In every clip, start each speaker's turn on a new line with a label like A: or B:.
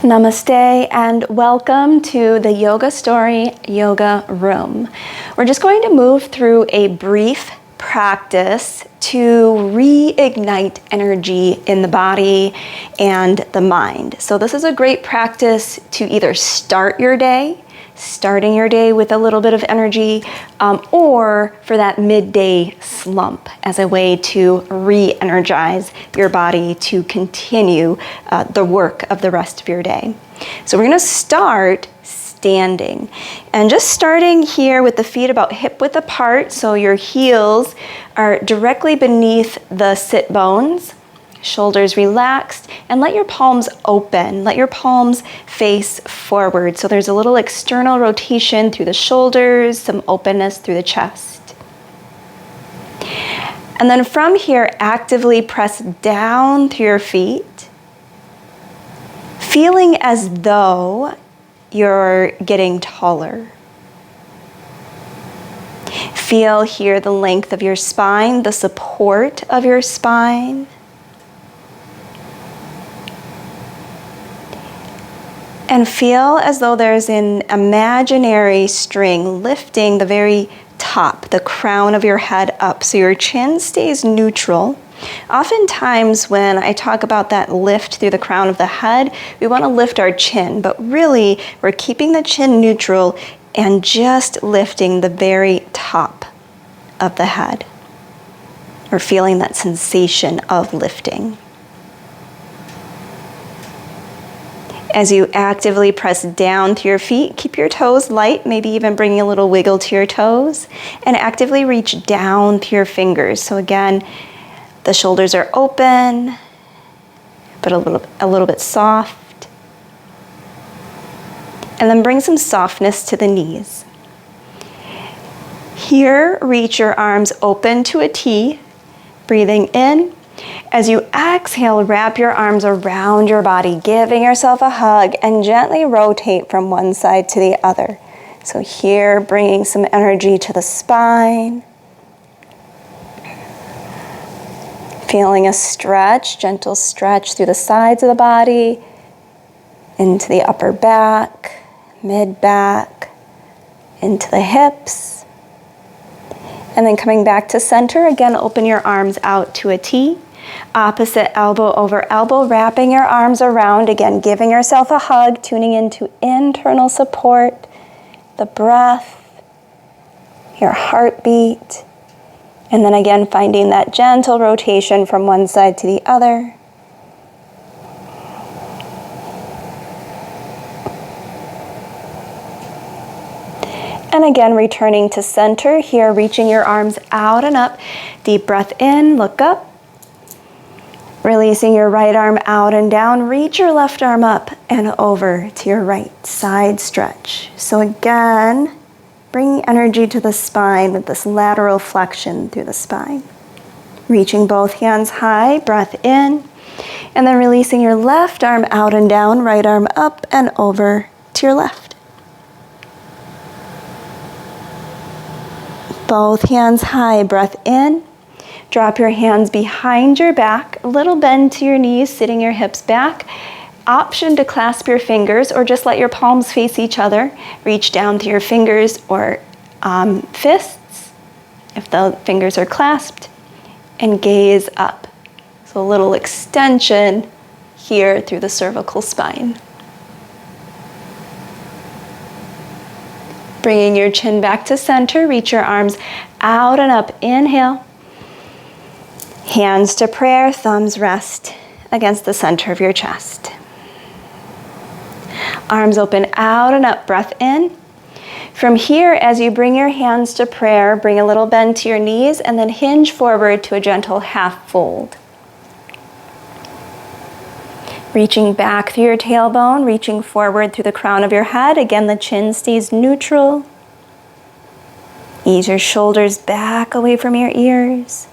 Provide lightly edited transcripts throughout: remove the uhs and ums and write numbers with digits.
A: Namaste and welcome to the Yoga Story Yoga Room. We're just going to move through a brief practice to reignite energy in the body and the mind. So this is a great practice to either starting your day with a little bit of energy, or for that midday slump as a way to re-energize your body to continue the work of the rest of your day. So we're going to start standing, and just starting here with the feet about hip width apart, so your heels are directly beneath the sit bones. Shoulders relaxed, and let your palms open. Let your palms face forward. So there's a little external rotation through the shoulders, some openness through the chest. And then from here, actively press down through your feet, feeling as though you're getting taller. Feel here the length of your spine, the support of your spine. And feel as though there's an imaginary string lifting the very top, the crown of your head up, so your chin stays neutral. Oftentimes when I talk about that lift through the crown of the head, we want to lift our chin, but really we're keeping the chin neutral and just lifting the very top of the head. We're feeling that sensation of lifting. As you actively press down to your feet, keep your toes light, maybe even bringing a little wiggle to your toes, and actively reach down to your fingers. So again, the shoulders are open, but a little bit soft. And then bring some softness to the knees. Here, reach your arms open to a T, breathing in. As you exhale, wrap your arms around your body, giving yourself a hug, and gently rotate from one side to the other. So here, bringing some energy to the spine. Feeling a stretch, gentle stretch through the sides of the body, into the upper back, mid-back, into the hips. And then coming back to center, again, open your arms out to a T. Opposite elbow over elbow, wrapping your arms around, again, giving yourself a hug, tuning into internal support, the breath, your heartbeat, and then again, finding that gentle rotation from one side to the other. And again, returning to center here, reaching your arms out and up. Deep breath in, look up. Releasing your right arm out and down, reach your left arm up and over to your right side stretch. So again, bringing energy to the spine with this lateral flexion through the spine. Reaching both hands high, breath in, and then releasing your left arm out and down, right arm up and over to your left. Both hands high, breath in. Drop your hands behind your back, a little bend to your knees, sitting your hips back. Option to clasp your fingers or just let your palms face each other. Reach down to your fingers or fists if the fingers are clasped, and gaze up. So a little extension here through the cervical spine. Bringing your chin back to center, reach your arms out and up. Inhale. Hands to prayer, thumbs rest against the center of your chest. Arms open out and up, breath in. From here, as you bring your hands to prayer, bring a little bend to your knees and then hinge forward to a gentle half fold. Reaching back through your tailbone, reaching forward through the crown of your head. Again, the chin stays neutral. Ease your shoulders back away from your ears.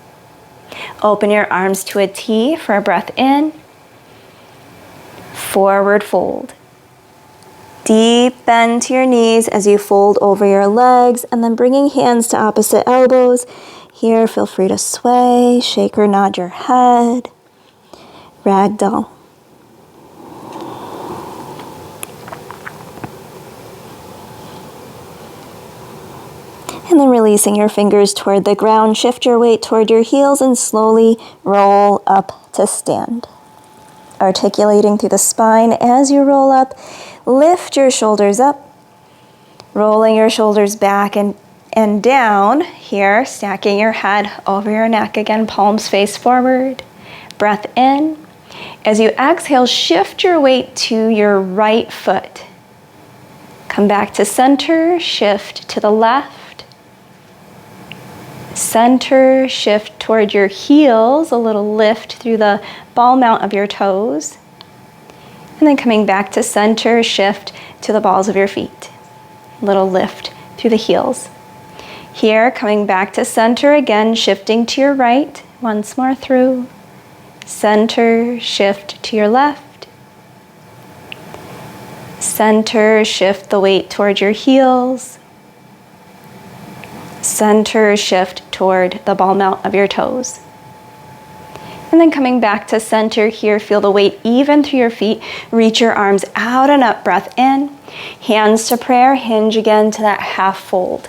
A: Open your arms to a T for a breath in. Forward fold. Deep bend to your knees as you fold over your legs, and then bringing hands to opposite elbows. Here, feel free to sway, shake or nod your head. Ragdoll. And then releasing your fingers toward the ground, shift your weight toward your heels and slowly roll up to stand. Articulating through the spine as you roll up, lift your shoulders up, rolling your shoulders back and down here, stacking your head over your neck again, palms face forward. Breath in. As you exhale, shift your weight to your right foot. Come back to center, shift to the left. Center, shift toward your heels, a little lift through the ball mount of your toes. And then coming back to center, shift to the balls of your feet. A little lift through the heels. Here, coming back to center again, shifting to your right. Once more through. Center, shift to your left. Center, shift the weight toward your heels. Center, shift toward the ball mount of your toes. And then coming back to center here, feel the weight even through your feet. Reach your arms out and up, breath in. Hands to prayer, hinge again to that half fold.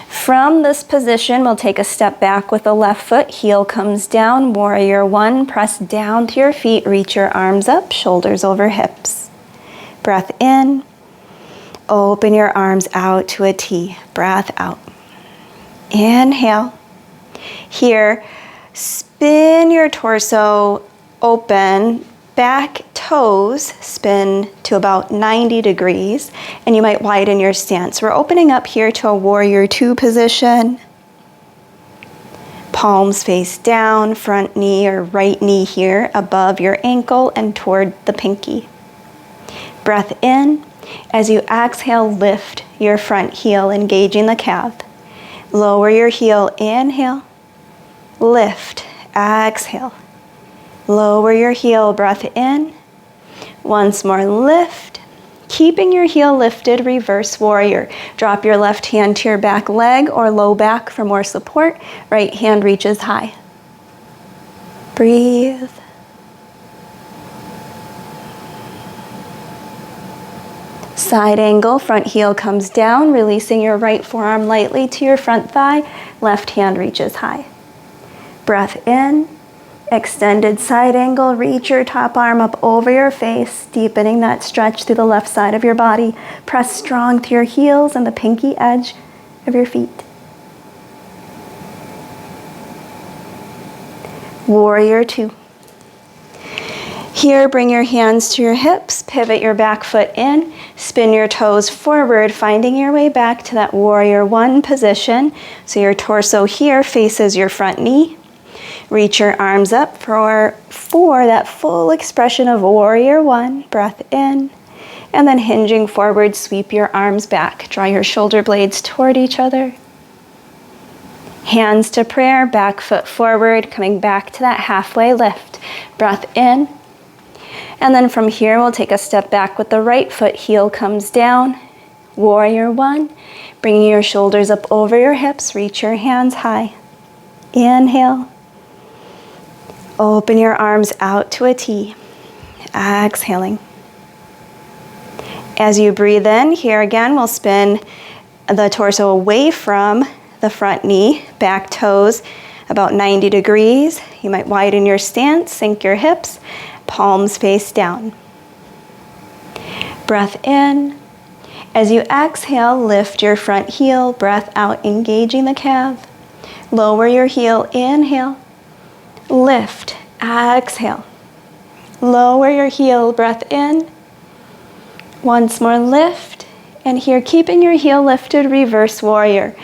A: From this position, we'll take a step back with the left foot. Heel comes down, warrior one. Press down to your feet, reach your arms up, shoulders over hips. Breath in. Open your arms out to a T. Breath out. Inhale. Here, spin your torso open, back toes spin to about 90 degrees, and you might widen your stance. We're opening up here to a warrior two position. Palms face down, front knee or right knee here above your ankle and toward the pinky. Breath in. As you exhale, lift your front heel, engaging the calf. Lower your heel, inhale. Lift, exhale. Lower your heel, breath in. Once more, lift. Keeping your heel lifted, reverse warrior. Drop your left hand to your back leg or low back for more support. Right hand reaches high. Breathe. Side angle, front heel comes down, releasing your right forearm lightly to your front thigh. Left hand reaches high. Breath in. Extended side angle, reach your top arm up over your face, deepening that stretch through the left side of your body. Press strong through your heels and the pinky edge of your feet. Warrior two. Here, bring your hands to your hips, pivot your back foot in, spin your toes forward, finding your way back to that warrior one position. So your torso here faces your front knee. Reach your arms up for that full expression of warrior one. Breath in. And then hinging forward, sweep your arms back. Draw your shoulder blades toward each other. Hands to prayer, back foot forward, coming back to that halfway lift. Breath in. And then from here, we'll take a step back with the right foot. Heel comes down. Warrior one. Bringing your shoulders up over your hips. Reach your hands high. Inhale. Open your arms out to a T. Exhaling. As you breathe in, here again, we'll spin the torso away from the front knee, back toes about 90 degrees. You might widen your stance, sink your hips, palms face down. Breath in. As you exhale, lift your front heel, breath out, engaging the calf. Lower your heel, inhale. Lift, exhale. Lower your heel, breath in. Once more, lift. And here, keeping your heel lifted, reverse warrior.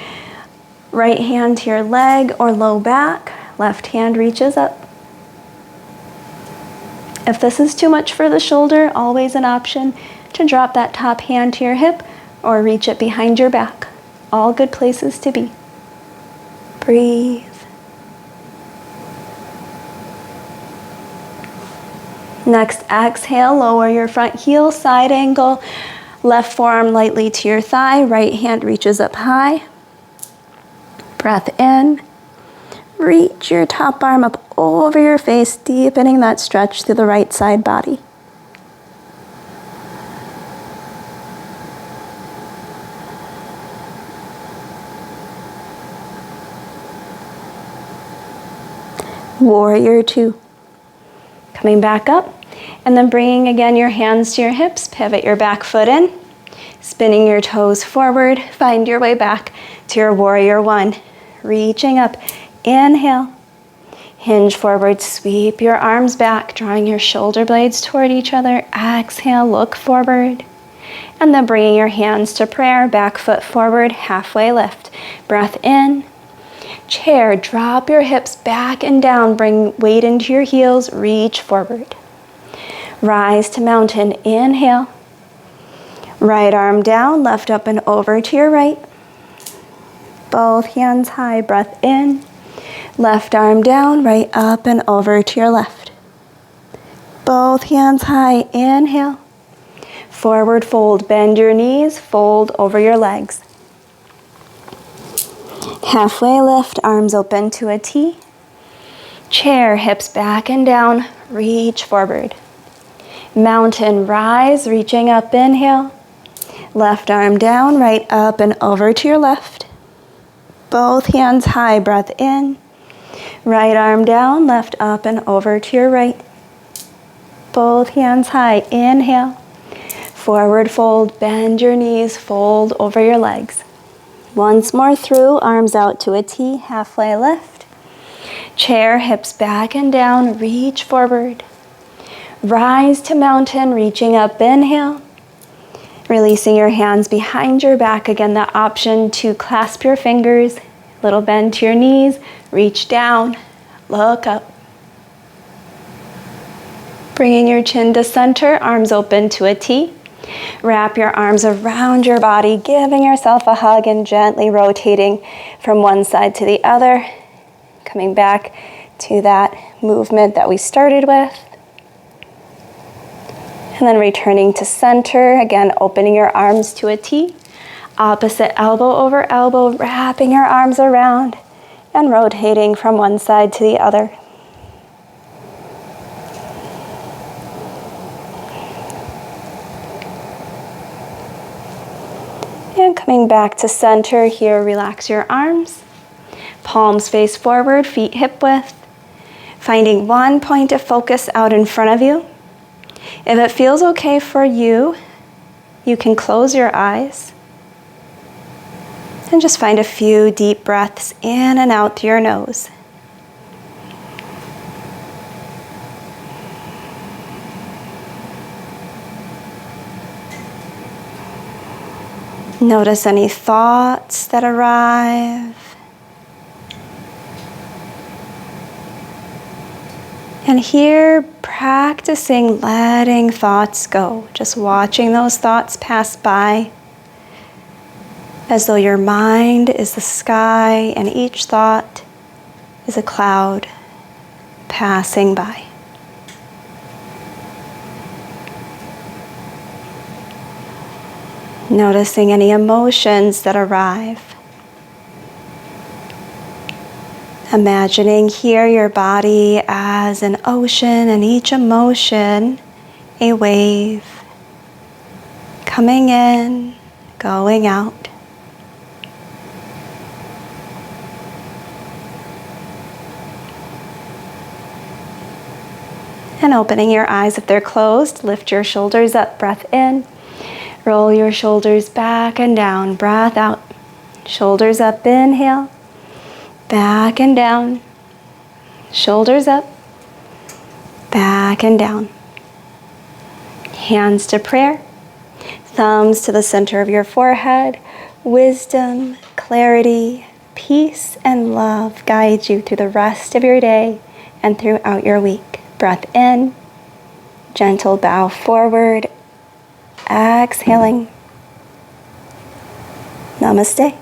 A: Right hand to your leg or low back. Left hand reaches up. If this is too much for the shoulder, always an option to drop that top hand to your hip or reach it behind your back. All good places to be. Breathe. Next, exhale, lower your front heel, side angle, left forearm lightly to your thigh, right hand reaches up high. Breath in. Reach your top arm up over your face, deepening that stretch through the right side body. Warrior two. Coming back up, and then bringing again your hands to your hips, pivot your back foot in, spinning your toes forward, find your way back to your warrior one. Reaching up, inhale, hinge forward, sweep your arms back, drawing your shoulder blades toward each other. Exhale, look forward. And then bringing your hands to prayer, back foot forward, halfway lift. Breath in. Chair, drop your hips back and down, bring weight into your heels, reach forward. Rise to mountain, inhale. Right arm down, left up and over to your right. Both hands high, breath in. Left arm down, right up and over to your left. Both hands high, inhale. Forward fold, bend your knees, fold over your legs. Halfway lift, arms open to a T. Chair, hips back and down, reach forward. Mountain, rise, reaching up, inhale. Left arm down, right up and over to your left. Both hands high, breath in. Right arm down, left up and over to your right. Both hands high, inhale. Forward fold, bend your knees, fold over your legs. Once more through, arms out to a T, halfway lift. Chair, hips back and down, reach forward. Rise to mountain, reaching up, inhale. Releasing your hands behind your back. Again, the option to clasp your fingers, little bend to your knees, reach down, look up. Bringing your chin to center, arms open to a T. Wrap your arms around your body, giving yourself a hug and gently rotating from one side to the other. Coming back to that movement that we started with. And then returning to center, again opening your arms to a T. Opposite elbow over elbow, wrapping your arms around and rotating from one side to the other. And coming back to center here, relax your arms. Palms face forward, feet hip width. Finding one point of focus out in front of you. If it feels okay for you, you can close your eyes. And just find a few deep breaths in and out through your nose. Notice any thoughts that arrive. And here, practicing letting thoughts go, just watching those thoughts pass by, as though your mind is the sky and each thought is a cloud passing by. Noticing any emotions that arrive. Imagining here your body as an ocean and each emotion a wave. Coming in, going out. And opening your eyes if they're closed, lift your shoulders up, breath in. Roll your shoulders back and down, breath out. Shoulders up, inhale. Back and down. Shoulders up. Back and down. Hands to prayer. Thumbs to the center of your forehead. Wisdom, clarity, peace, and love guide you through the rest of your day and throughout your week. Breath in. Gentle bow forward. Exhaling. Namaste.